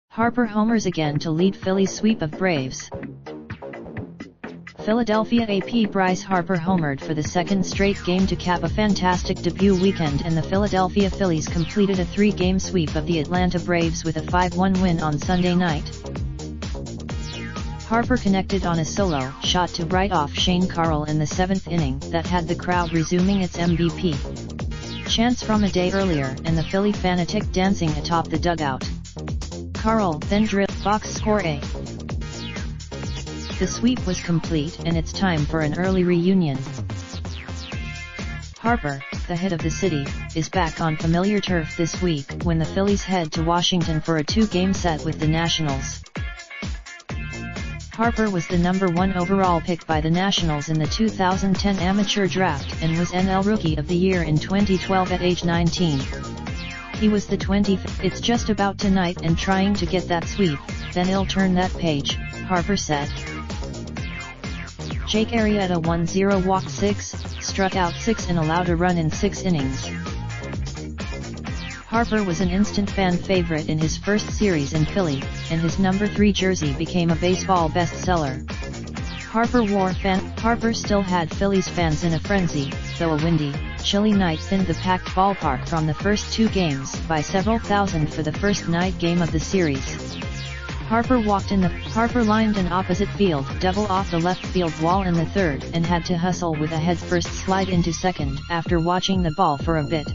Harper homers again to lead Phillies sweep of Braves. Philadelphia AP Bryce Harper homered for the second straight game to cap a fantastic debut weekend, and the Philadelphia Phillies completed a 3-game sweep of the Atlanta Braves with a 5-1 win on Sunday night. Harper connected on a solo shot to right off Shane Carroll in the 7th inning that had the crowd resuming its MVP chants from a day earlier and the Philly fanatic dancing atop the dugout. Carroll then drilled box score A. The sweep was complete and it's time for an early reunion. Harper, the head of the city, is back on familiar turf this week when the Phillies head to Washington for a 2-game set with the Nationals. Harper was the number 1 overall pick by the Nationals in the 2010 amateur draft and was NL Rookie of the Year in 2012 at age 19. He was the 25th. It's just about tonight and trying to get that sweep, then he'll turn that page, Harper said. Jake Arrieta 1-0 walked 6, struck out 6 and allowed a run in 6 innings. Harper was an instant fan favorite in his first series in Philly, and his number 3 jersey became a baseball bestseller. Harper still had Phillies fans in a frenzy, though a windy, chilly night thinned the packed ballpark from the first 2 games by several thousand for the first night game of the series. Harper lined an opposite field double off the left field wall in the 3rd and had to hustle with a headfirst slide into 2nd after watching the ball for a bit.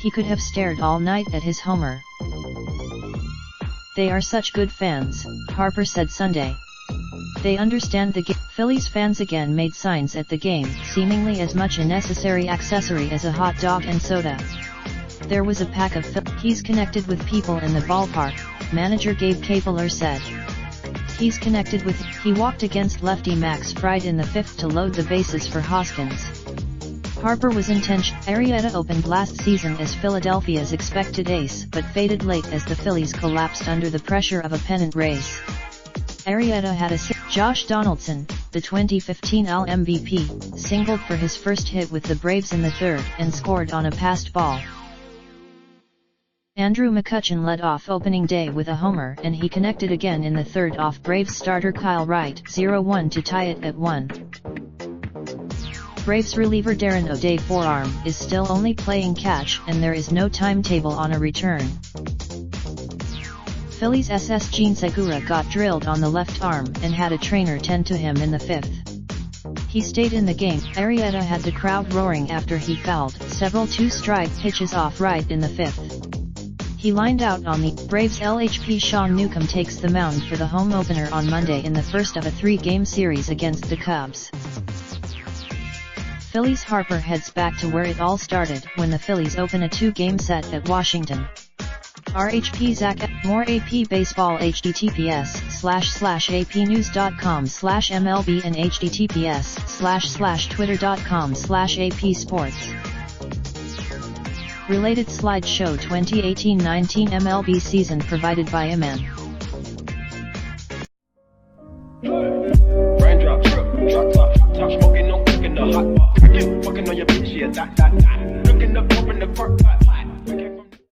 He could have stared all night at his homer. "They are such good fans," Harper said Sunday. "They understand the game." Phillies fans again made signs at the game, seemingly as much a necessary accessory as a hot dog and soda. "There was a pack of He's connected with people in the ballpark," manager Gabe Kapler said. He walked against lefty Max Fried in the 5th to load the bases for Hoskins. Harper was intentional. Arrieta opened last season as Philadelphia's expected ace but faded late as the Phillies collapsed under the pressure of a pennant race. Arrieta had a Josh Donaldson, the 2015 AL MVP, singled for his first hit with the Braves in the 3rd and scored on a passed ball. Andrew McCutchen led off opening day with a homer and he connected again in the 3rd off Braves starter Kyle Wright 0-1 to tie it at 1. Braves reliever Darren O'Day forearm is still only playing catch and there is no timetable on a return. Phillies SS Gene Segura got drilled on the left arm and had a trainer tend to him in the 5th. He stayed in the game. Arrieta had the crowd roaring after he fouled several 2-strike pitches off Wright in the 5th. He lined out on the Braves. LHP Sean Newcomb takes the mound for the home opener on Monday in the first of a 3-game series against the Cubs. Phillies Harper heads back to where it all started when the Phillies open a 2-game set at Washington. RHP Zach. More AP Baseball https://apnews.com/MLB and https://twitter.com/AP Sports. Related slideshow 2018-19 MLB season provided by MN. Raindrop, drop top, smoking, no cooking the hot pot. Fucking on your bitch, yeah, that. Looking up, open the park pot.